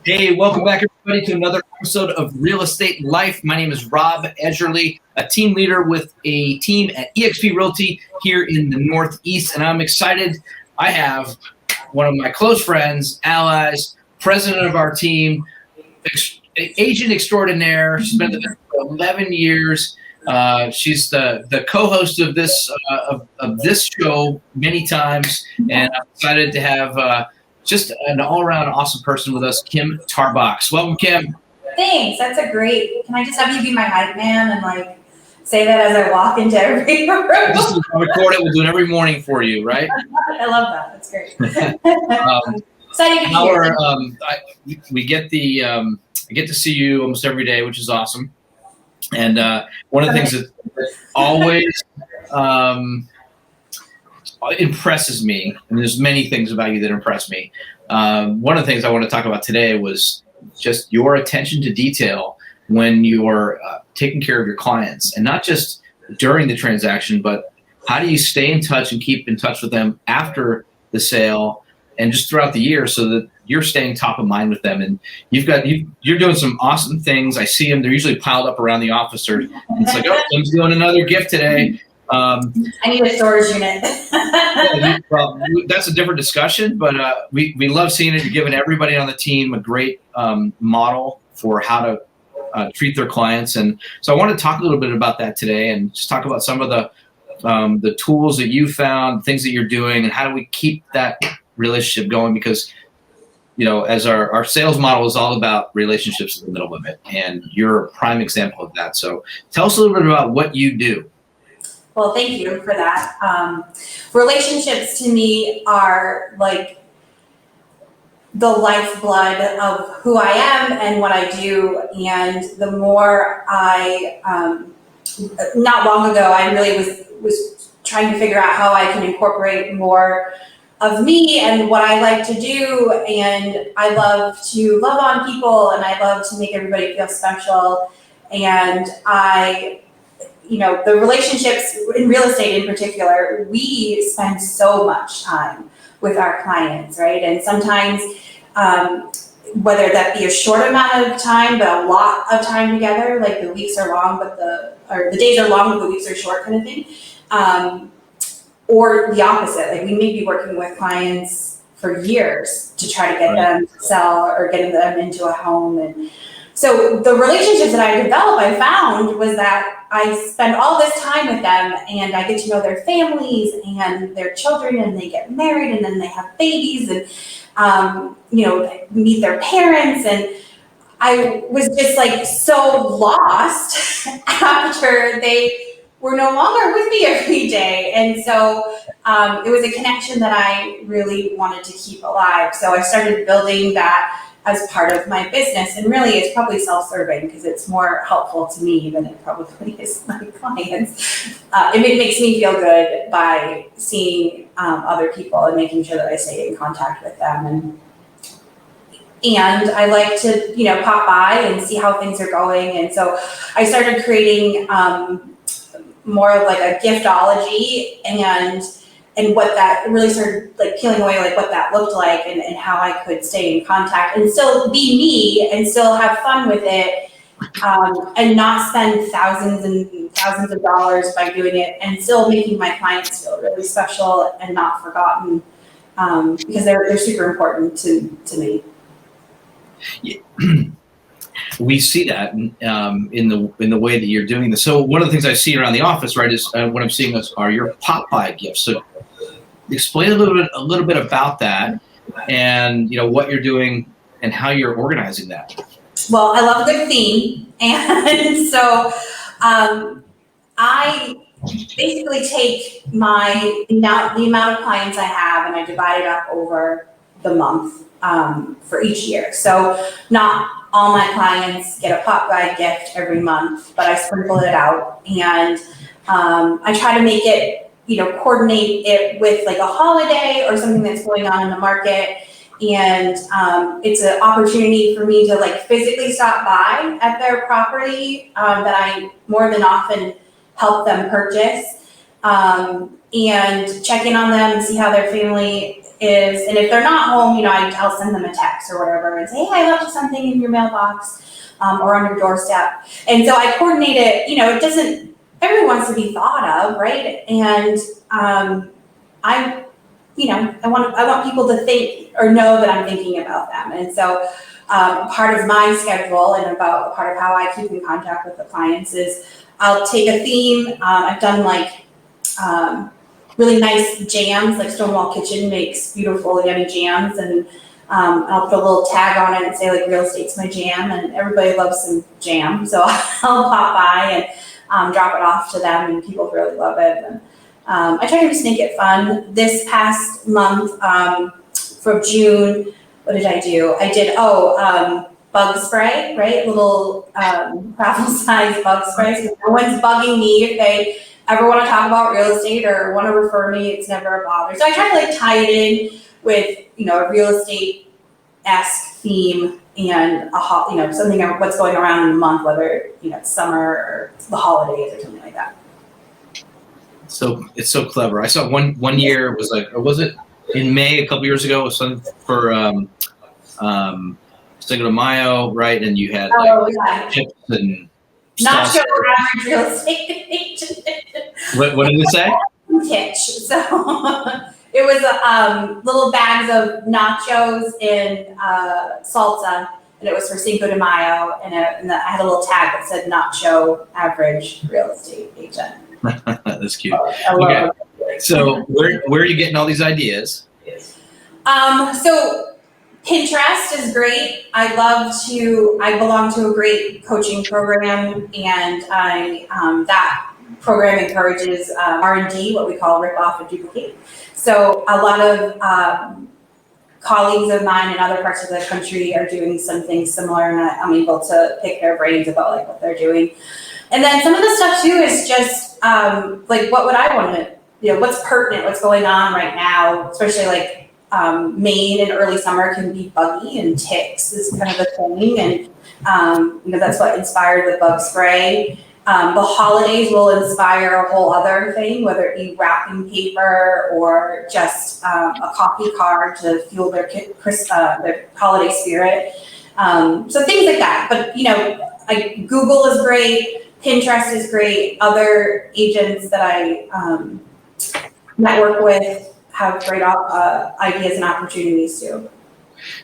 Hey, welcome back, everybody, to another episode of Real Estate Life. My name is Rob Edgerly, a team leader with a team at eXp Realty here in the Northeast, and I'm excited. I have one of my close friends, allies, president of our team, agent extraordinaire. She's been with us for 11 years. She's the co-host of this show many times, and I'm excited to have just an all-around awesome person with us, Kim Tarbox. Welcome, Kim. Thanks. That's a great. Can I just have you be my hype man and say that as I walk into every room? Just record it. We'll do it every morning for you, right? I love that. That's great. Excited to be here. We get I get to see you almost every day, which is awesome. And one of the things that always impresses me, and there's many things about you that impress me. One of the things I want to talk about today was just your attention to detail when you're taking care of your clients, and not just during the transaction, but how do you stay in touch and keep in touch with them after the sale and just throughout the year so that you're staying top of mind with them. And you're doing some awesome things. I see them. They're usually piled up around the office, or it's like, oh, Kim's doing another gift today. I need a storage unit. Well, that's a different discussion, but we love seeing it. You're giving everybody on the team a great model for how to treat their clients. And so I want to talk a little bit about that today and just talk about some of the tools that you found, things that you're doing, and how do we keep that relationship going, because as our sales model is all about relationships in the middle of it, and you're a prime example of that. So tell us a little bit about what you do. Well, thank you for that. Relationships to me are like the lifeblood of who I am and what I do. And the more not long ago, I really was trying to figure out how I can incorporate more of me and what I like to do. And I love to love on people, and I love to make everybody feel special. And the relationships in real estate in particular, we spend so much time with our clients, right? And sometimes, whether that be a short amount of time, but a lot of time together, like the weeks are long, or the days are long, but the weeks are short kind of thing. Or the opposite, like we may be working with clients for years to try to get them to sell or getting them into a home. And so the relationships that I developed, I found was that I spend all this time with them, and I get to know their families and their children, and they get married, and then they have babies, and meet their parents. And I was just so lost after they were no longer with me every day. And so it was a connection that I really wanted to keep alive. So I started building that as part of my business. And really, it's probably self-serving because it's more helpful to me than it probably is my clients. It makes me feel good by seeing other people and making sure that I stay in contact with them. And I like to, pop by and see how things are going. And so I started creating more of like a giftology, and what that really started peeling away, what that looked like, and how I could stay in contact and still be me and still have fun with it, and not spend thousands and thousands of dollars by doing it, and still making my clients feel really special and not forgotten, because they're super important to me. Yeah. We see that in the way that you're doing this. So one of the things I see around the office, right, is what I'm seeing are your Popeye Gifts. So explain a little bit about that, and what you're doing and how you're organizing that. Well, I love a good theme, and so I basically take the amount of clients I have, and I divide it up over the month for each year. So not all my clients get a Popeye gift every month, but I sprinkle it out, and I try to make it, coordinate it with a holiday or something that's going on in the market. And it's an opportunity for me to physically stop by at their property that I more than often help them purchase, and check in on them and see how their family is, and if they're not home, I'll send them a text or whatever and say, hey, I left something in your mailbox or on your doorstep. And so I coordinate it, it doesn't, everyone wants to be thought of, right? And I want people to think or know that I'm thinking about them. And so part of my schedule and about part of how I keep in contact with the clients is I'll take a theme. I've done really nice jams, like Stonewall Kitchen makes beautiful, yummy jams, and I'll put a little tag on it and say real estate's my jam, and everybody loves some jam, so I'll pop by and drop it off to them, and people really love it. And I try to just make it fun. This past month, from June, what did I do? I did bug spray, right? Little raffle size bug spray. So no one's bugging me if they ever want to talk about real estate or want to refer me. It's never a bother. So I try to tie it in with a real estate-esque theme and something what's going around in the month, whether it's summer or the holidays or something like that. So it's so clever. I saw one year was was it in May a couple years ago? It was something for Cinco de Mayo, right? And you had chips and not sure average real estate agent. What did it say? Kitsch. So it was little bags of nachos and salsa, and it was for Cinco de Mayo, and I had a little tag that said nacho average real estate agent. That's cute. Okay. So where are you getting all these ideas? So Pinterest is great. I belong to a great coaching program, and that program encourages R&D, what we call rip off and duplicate. So a lot of colleagues of mine in other parts of the country are doing something similar, and I'm able to pick their brains about what they're doing. And then some of the stuff too is just what would I want to, what's pertinent, what's going on right now, especially Maine in early summer can be buggy, and ticks is kind of the thing, and that's what inspired the bug spray. The holidays will inspire a whole other thing, whether it be wrapping paper or just a coffee card to fuel their holiday spirit. So things like that. But Google is great, Pinterest is great. Other agents that I network with have great ideas and opportunities too.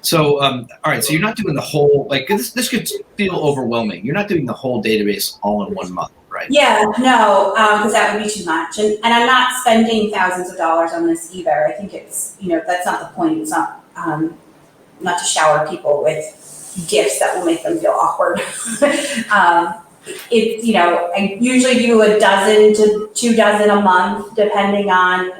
So, all right. So you're not doing the whole, this could feel overwhelming. You're not doing the whole database all in 1 month, right? Yeah, no, because that would be too much. And I'm not spending thousands of dollars on this either. I think it's, that's not the point. It's not to shower people with gifts that will make them feel awkward. I usually do a dozen to 2 dozen a month, depending on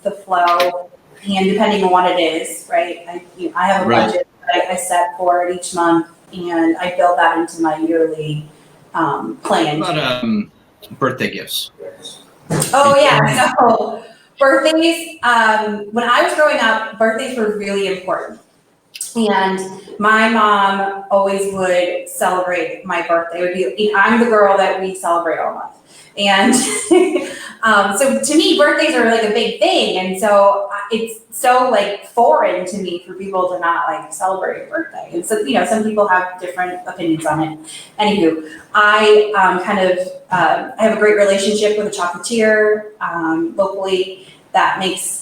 the flow and depending on what it is, right? I have a budget that I set for it each month, and I build that into my yearly plan. What about birthday gifts? Oh yeah, so birthdays, when I was growing up, birthdays were really important. And my mom always would celebrate my birthday. I'm the girl that we celebrate all month. And so to me, birthdays are a big thing. And so it's so foreign to me for people to not celebrate a birthday. And so, some people have different opinions on it. Anywho, I I have a great relationship with a chocolatier locally.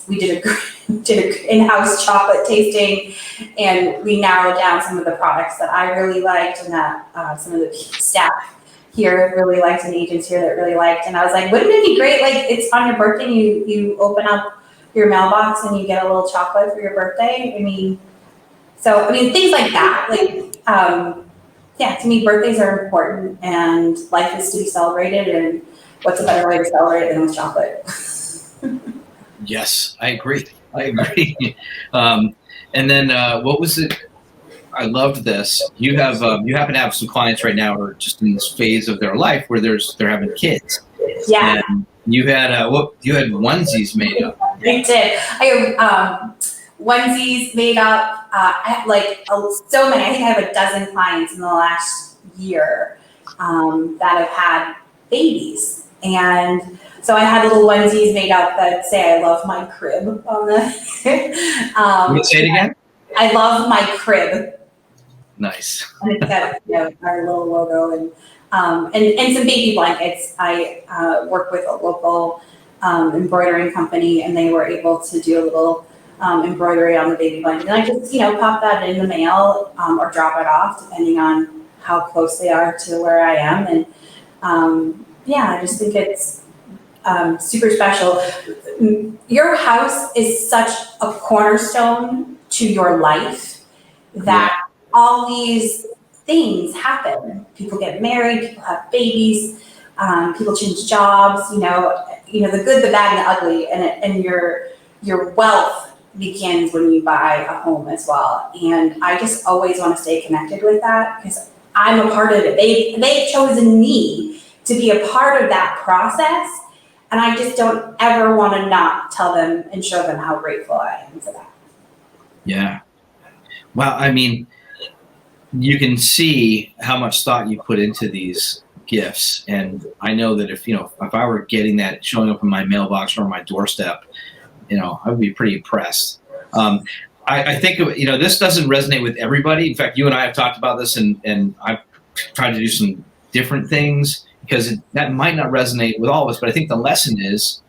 We did an in-house chocolate tasting, and we narrowed down some of the products that I really liked, and that some of the staff here really liked, and agents here that really liked. And I was like, wouldn't it be great? It's on your birthday, you open up your mailbox and you get a little chocolate for your birthday. Things like that. To me, birthdays are important, and life is to be celebrated. And what's a better way to celebrate it than with chocolate? Yes, I agree. And then what was it? I loved this. You happen to have some clients right now who are just in this phase of their life where they're having kids. Yeah. And you had you had onesies made up. I did. I have onesies made up. I have so many. I think I have a dozen clients in the last year that have had babies. And So I had little onesies made up that say "I love my crib" on the. Can you say it again? I love my crib. Nice. And it's got our little logo and some baby blankets. I work with a local embroidering company, and they were able to do a little embroidery on the baby blanket. And I just pop that in the mail or drop it off depending on how close they are to where I am. And I just think it's super special. Your house is such a cornerstone to your life that all these things happen. People get married, people have babies, people change jobs, the good, the bad, and the ugly, and your wealth begins when you buy a home as well. And I just always want to stay connected with that because I'm a part of it. They've chosen me to be a part of that process, and I just don't ever want to not tell them and show them how grateful I am for that. Yeah. Well, I mean, you can see how much thought you put into these gifts, and I know that if I were getting that showing up in my mailbox or my doorstep, I would be pretty impressed. I think this doesn't resonate with everybody. In fact, you and I have talked about this, and I've tried to do some different things because that might not resonate with all of us. But I think the lesson is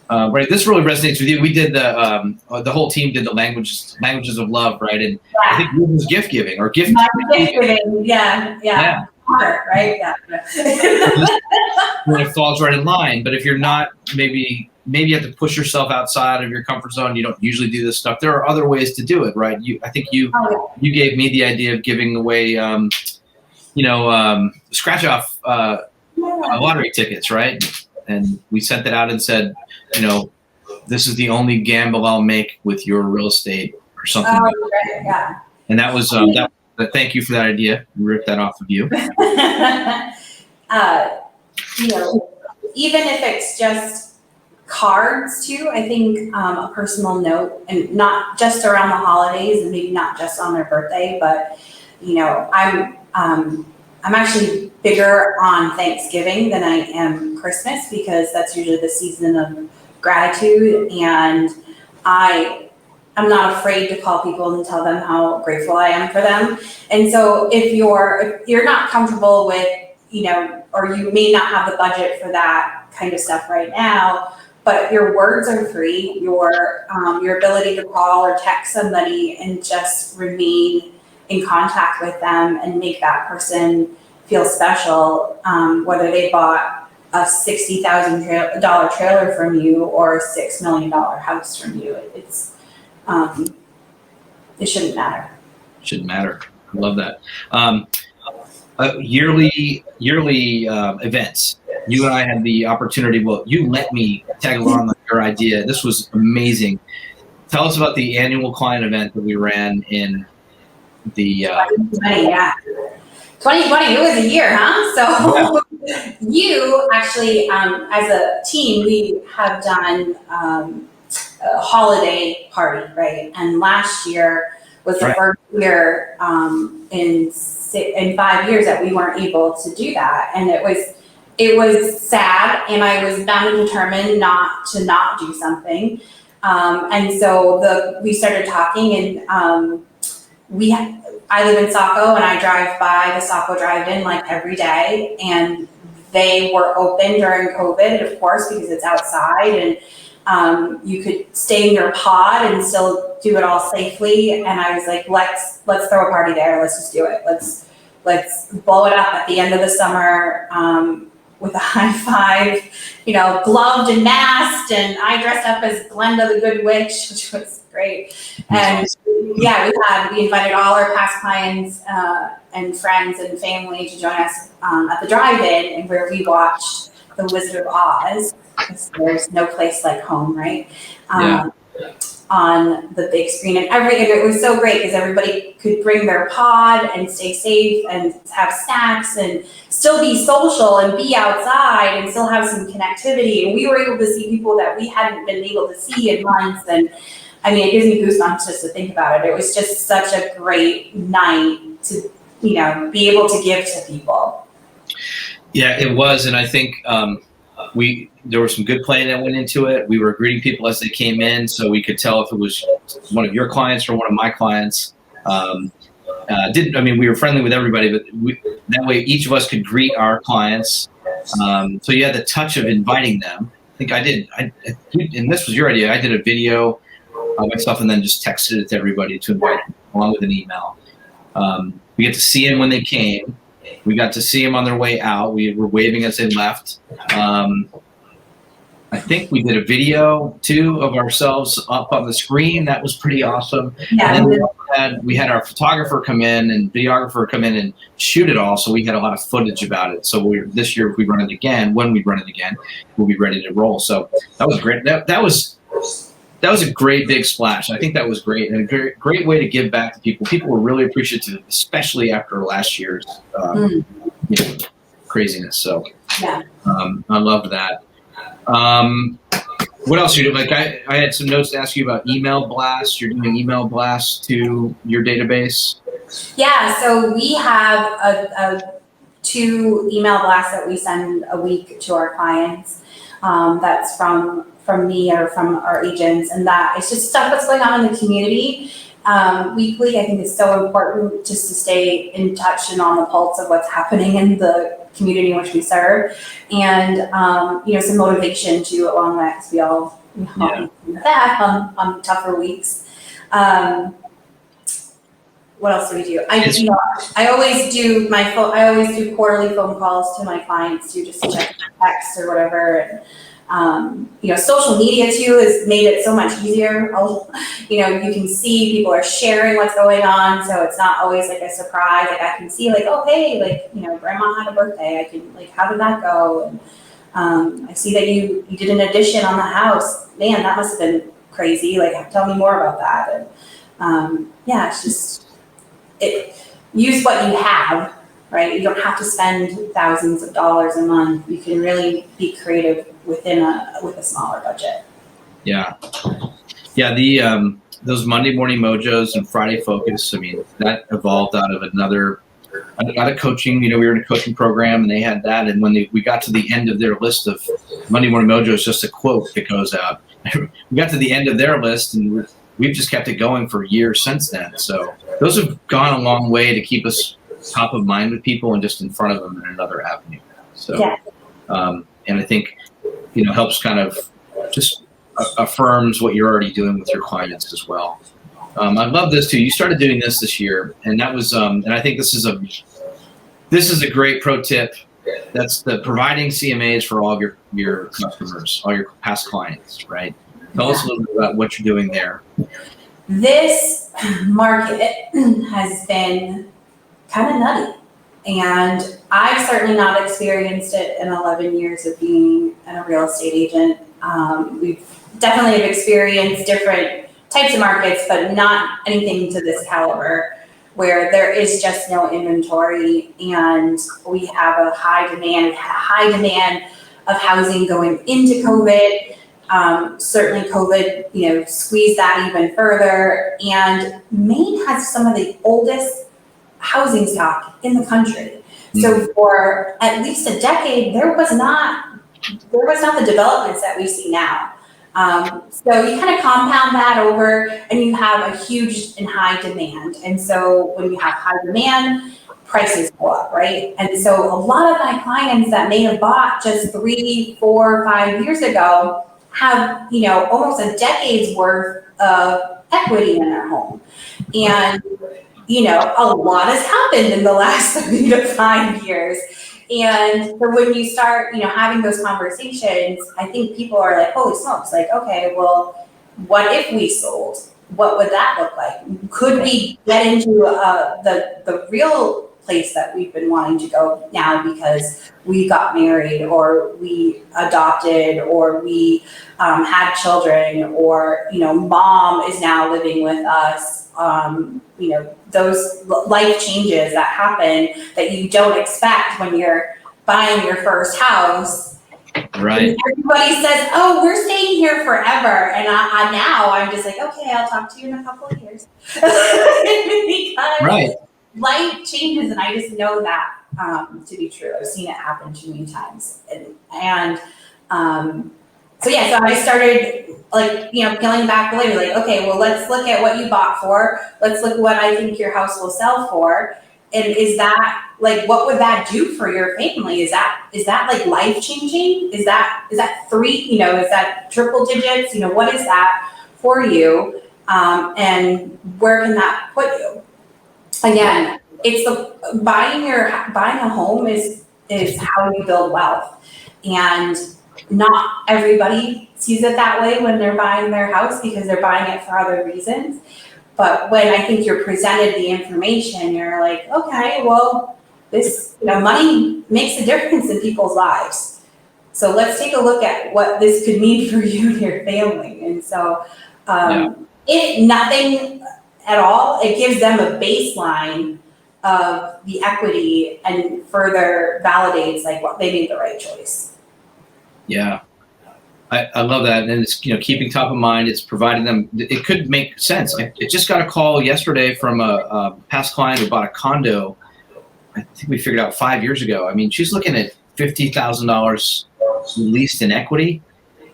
right. This really resonates with you. We did the whole team did the languages of love, right? And I think it was gift giving or gift giving. Yeah. Right? Yeah. When it falls right in line. But if you're not, maybe you have to push yourself outside of your comfort zone. You don't usually do this stuff. There are other ways to do it, right? I think you gave me the idea of giving away, scratch off lottery tickets, right? And we sent that out and said, this is the only gamble I'll make with your real estate or something. Right, yeah. And that was thank you for that idea. We ripped that off of you. Even if it's just cards too, I think a personal note, and not just around the holidays and maybe not just on their birthday, but I'm actually bigger on Thanksgiving than I am Christmas because that's usually the season of gratitude, and I'm not afraid to call people and tell them how grateful I am for them. And so if you're not comfortable with, or you may not have the budget for that kind of stuff right now, but your words are free, your ability to call or text somebody and just remain in contact with them and make that person feel special, whether they bought a $60,000 trailer from you or a $6 million house from you. It shouldn't matter. Shouldn't matter. I love that. Yearly events. You and I had the opportunity. Well, you let me tag along on your idea. This was amazing. Tell us about the annual client event that we ran in the 2020. Yeah, 2020. It was a year, huh? So you actually, as a team, we have done a holiday party, right? And last year was the first year in 5 years that we weren't able to do that, and it was sad, and I was bound and determined not to do something. And so we started talking, and I live in Saco, and I drive by the Saco Drive-In like every day, and they were open during COVID, of course, because it's outside, and you could stay in your pod and still do it all safely. And I was like, let's throw a party there. Let's just do it. Let's blow it up at the end of the summer with a high five, gloved and masked. And I dressed up as Glenda the Good Witch, which was great. And we invited all our past clients and friends and family to join us at the drive-in, and where we watched The Wizard of Oz, because there's no place like home, right? On the big screen, and it was so great because everybody could bring their pod and stay safe and have snacks and still be social and be outside and still have some connectivity. And we were able to see people that we hadn't been able to see in months. And I mean, it gives me goosebumps just to think about it. It was just such a great night to, be able to give to people. Yeah, it was. And I think, there was some good planning that went into it. We were greeting people as they came in, so we could tell if it was one of your clients or one of my clients. We were friendly with everybody, but that way each of us could greet our clients. So you had the touch of inviting them. I think I did. And this was your idea. I did a video myself and then just texted it to everybody to invite them, along with an email. We get to see them when they came. We got to see them on their way out. We were waving as they left. I think we did a video too of ourselves up on the screen. That was pretty awesome. Yeah. And then we had our photographer come in and videographer come in and shoot it all. So we had a lot of footage about it. So this year, if we run it again, we'll be ready to roll. So that was great. That was a great big splash. I think that was great and a great way to give back to people. People were really appreciative, especially after last year's craziness. So yeah. I loved that. What else are you doing? Like I had some notes to ask you about email blasts. You're doing email blasts to your database. Yeah, so we have a 2 email blasts that we send a week to our clients. That's from me or from our agents, and that it's just stuff that's going on in the community. Weekly, I think it's so important just to stay in touch and on the pulse of what's happening in the community in which we serve, and some motivation too along that, because we all need that on tougher weeks. What else do we do? I always do quarterly phone calls to my clients too, just to check text or whatever. And, social media too has made it so much easier. You can see people are sharing what's going on, so it's not always like a surprise. Like I can see oh, hey, grandma had a birthday. I can how did that go? And I see that you did an addition on the house. Man, that must have been crazy. Tell me more about that. And it's just use what you have. Right? You don't have to spend thousands of dollars a month. You can really be creative with a smaller budget. Yeah. Yeah. Those Monday morning Mojos and Friday Focus. That evolved out of coaching. We were in a coaching program and they had that. And when we got to the end of their list of Monday morning Mojos, just a quote that goes out. We got to the end of their list and we've just kept it going for years since then. So those have gone a long way to keep us top of mind with people and just in front of them in another avenue. So, yeah. And I think, helps kind of just affirms what you're already doing with your clients as well. I love this too. You started doing this year, and that was, and I think this is a great pro tip. That's the providing CMAs for all of your customers, all your past clients, right? Tell us a little bit about what you're doing there. This market has been kind of nutty, and I've certainly not experienced it in 11 years of being a real estate agent. We've definitely have experienced different types of markets, but not anything to this caliber, where there is just no inventory, and we have a high demand of housing going into COVID. Certainly COVID, squeezed that even further, and Maine has some of the oldest housing stock in the country. So for at least a decade, there was not the developments that we see now. So you kind of compound that over, and you have a huge and high demand. And so when you have high demand, prices go up, right? And so a lot of my clients that may have bought just 3, 4, 5 years ago have, almost a decade's worth of equity in their home. And a lot has happened in the last 3 to 5 years. And so when you start, having those conversations, I think people are like, holy smokes, okay, well, what if we sold? What would that look like? Could we get into the real place that we've been wanting to go now because we got married, or we adopted, or we had children, or, mom is now living with us. Those life changes that happen that you don't expect when you're buying your first house. Right. And everybody says, oh, we're staying here forever. And I'm just like, okay, I'll talk to you in a couple of years. Because life changes, and I just know that to be true. I've seen it happen too many times. And So I started peeling back the layer, like, okay, well, let's look at what you bought for. Let's look what I think your house will sell for. And is that what would that do for your family? Is that like life changing? Is that three, is that triple digits? What is that for you? And where can that put you? Again, it's buying a home is how you build wealth. And not everybody sees it that way when they're buying their house, because they're buying it for other reasons. But when I think you're presented the information, you're like, okay, well, this, money makes a difference in people's lives. So let's take a look at what this could mean for you and your family. And so, nothing at all, it gives them a baseline of the equity and further validates what they made the right choice. Yeah. I love that. And it's, keeping top of mind, it's providing them, it could make sense. I just got a call yesterday from a past client who bought a condo. I think we figured out 5 years ago. I mean, she's looking at $50,000 leased in equity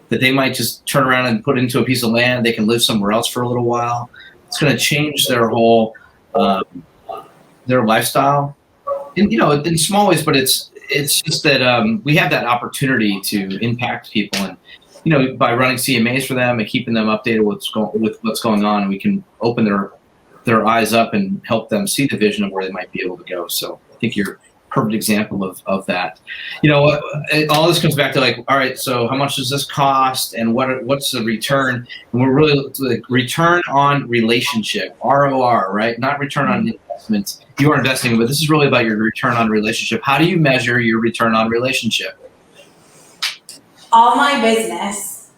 that they might just turn around and put into a piece of land. They can live somewhere else for a little while. It's going to change their whole, their lifestyle in small ways, but it's just that we have that opportunity to impact people, and by running CMAs for them and keeping them updated with what's going on, we can open their eyes up and help them see the vision of where they might be able to go. So I think you're a perfect example of that. All this comes back to all right, so how much does this cost, and what's the return? And we're really return on relationship, ROR, right? Not return on investments. You are investing, but this is really about your return on relationship. How do you measure your return on relationship? All my business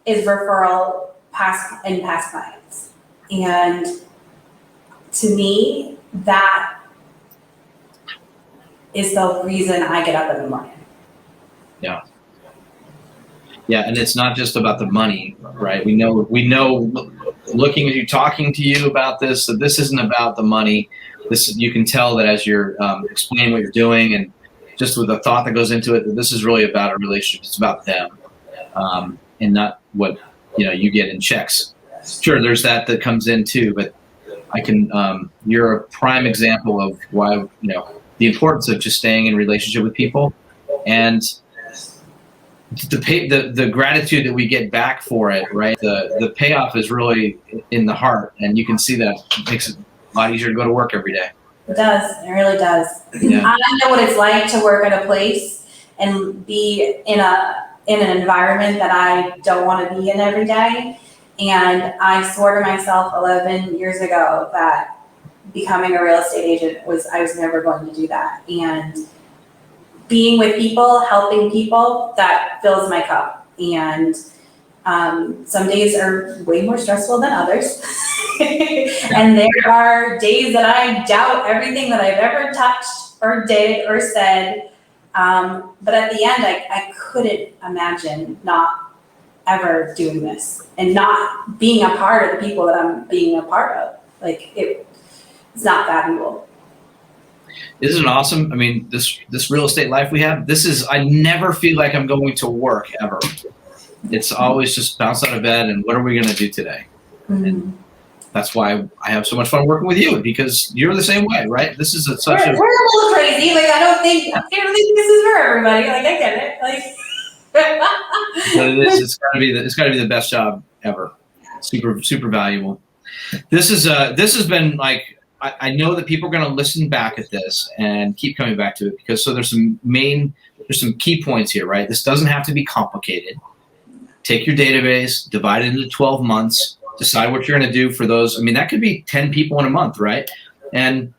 is referral past clients. And to me, that is the reason I get up in the morning. Yeah. Yeah, and it's not just about the money, right? We know looking at you, talking to you about this, that this isn't about the money. You can tell that as you're explaining what you're doing, and just with the thought that goes into it, that this is really about a relationship. It's about them, and not what you get in checks. Sure, there's that comes in too, but you're a prime example of why the importance of just staying in relationship with people, and the gratitude that we get back for it, right? The payoff is really in the heart, and you can see that it makes it a lot easier to go to work every day. It does. It really does. Yeah. I know what it's like to work at a place and be in an environment that I don't want to be in every day. And I swore to myself 11 years ago that becoming a real estate agent I was never going to do that. And being with people, helping people, that fills my cup. And some days are way more stressful than others. And there are days that I doubt everything that I've ever touched or did or said. But at the end, I couldn't imagine not ever doing this and not being a part of the people that I'm being a part of. It's not valuable. Isn't it awesome? I mean, this real estate life we have, I never feel like I'm going to work ever. It's always just bounce out of bed and what are we going to do today? Mm-hmm. And that's why I have so much fun working with you, because you're the same way, right? This is we're a little crazy. I don't think this is for everybody. I get it. But it's got to be the best job ever. Super, super valuable. This has been I know that people are going to listen back at this and keep coming back to it, because there's some key points here, right? This doesn't have to be complicated. Take your database, divide it into 12 months, decide what you're going to do for those. I mean, that could be 10 people in a month, right? And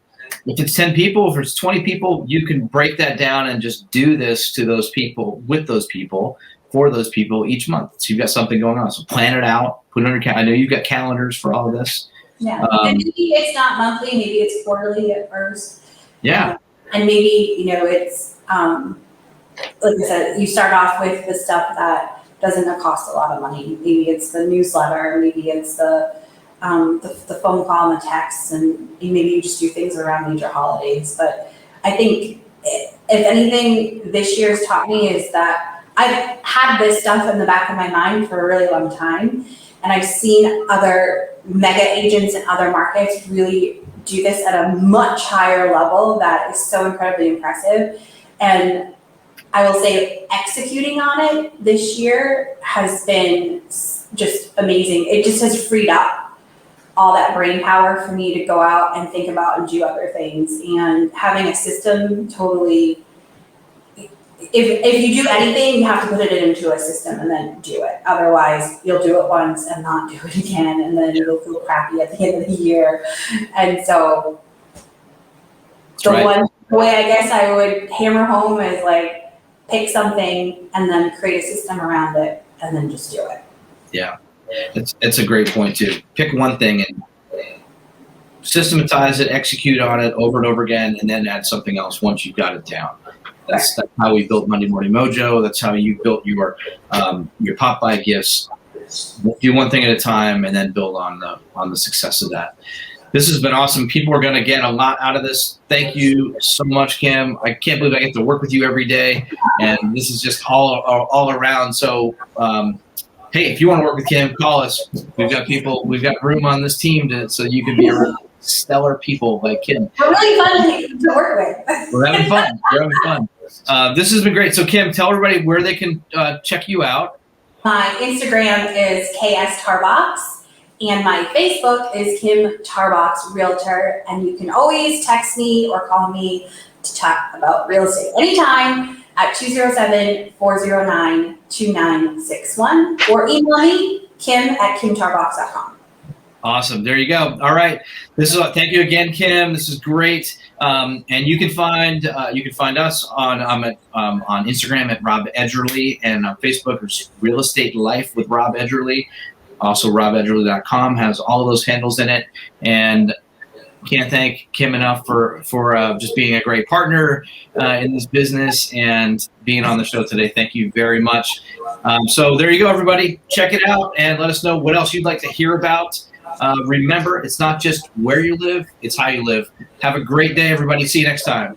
if it's 10 people, if it's 20 people, you can break that down and just do this to those people, with those people, for those people each month. So you've got something going on. So plan it out, put it on your calendar. I know you've got calendars for all of this. Yeah, and maybe it's not monthly, maybe it's quarterly at first. Yeah. And maybe, it's, like I said, you start off with the stuff that doesn't cost a lot of money. Maybe it's the newsletter, maybe it's the phone call and the texts, and maybe you just do things around major holidays. But I think if anything this year's taught me is that I've had this stuff in the back of my mind for a really long time, and I've seen other mega agents in other markets really do this at a much higher level that is so incredibly impressive. And I will say executing on it this year has been just amazing. It just has freed up all that brain power for me to go out and think about and do other things. And having a system totally, if you do anything, you have to put it into a system and then do it. Otherwise, you'll do it once and not do it again, and then you'll feel crappy at the end of the year. And so one way I guess I would hammer home is like, pick something and then create a system around it and then just do it. Yeah, it's a great point too. Pick one thing and systematize it, execute on it over and over again, and then add something else once you've got it down. That's how we built Monday Morning Mojo. That's how you built your Popeye Gifts. Do one thing at a time and then build on the success of that. This has been awesome. People are going to get a lot out of this. Thank you so much, Kim. I can't believe I get to work with you every day, and this is just all around. So, hey, if you want to work with Kim, call us. We've got room on this team so you can be around stellar people like Kim. We're really fun to work with. We're having fun. This has been great. So, Kim, tell everybody where they can check you out. My Instagram is KS Tarbox. And my Facebook is Kim Tarbox Realtor, and you can always text me or call me to talk about real estate anytime at 207-409-2961 or email me, kim@kimtarbox.com. Awesome. There you go. All right. Thank you again, Kim. This is great. And you can find us on Instagram at Rob Edgerly, and on Facebook it's Real Estate Life with Rob Edgerly. Also, robedgerly.com has all of those handles in it. And can't thank Kim enough for just being a great partner in this business and being on the show today. Thank you very much. So there you go, everybody. Check it out and let us know what else you'd like to hear about. Remember, it's not just where you live, it's how you live. Have a great day, everybody. See you next time.